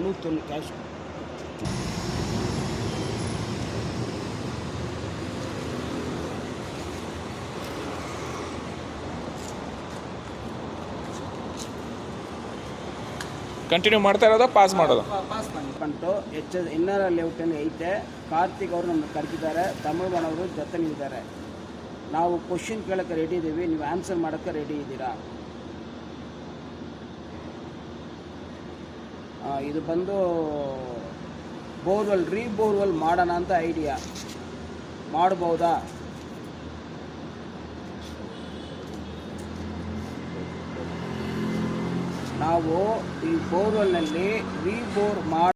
100 cash. Continue ಮಾಡ್ತಾ ಇರೋದಾ pass ಮಾಡೋದು? ಪಾಸ್ ಮಾಡಿಕೊಂಡು ಇನ್ನರ್ ಲೇಔಟಲ್ಲಿ ಐತೆ. ಕಾರ್ತಿಕ್ ಅವರು ನಮ್ಮನ್ನು ಕರೆದಿದ್ದಾರೆ, ತಮಿಳ್ಮನವರು ಜೊತೆ ನಿಂತಿದ್ದಾರೆ. ನಾವು ಕ್ವಶನ್ ಕೇಳೋಕ್ಕೆ ರೆಡಿ ಇದ್ದೀವಿ, ನೀವು ಆನ್ಸರ್ ಮಾಡೋಕ್ಕೆ ರೆಡಿ ಇದ್ದೀರಾ? ಇದು ಬಂದು ಬೋರ್ವೆಲ್ ಮಾಡೋಣ ಅಂತ ಐಡಿಯಾ. ಮಾಡ್ಬೋದಾ? ನಾವು ಈ ಬೋರ್ವೆಲ್ನಲ್ಲಿ ರೀಬೋರ್ ಮಾಡಿ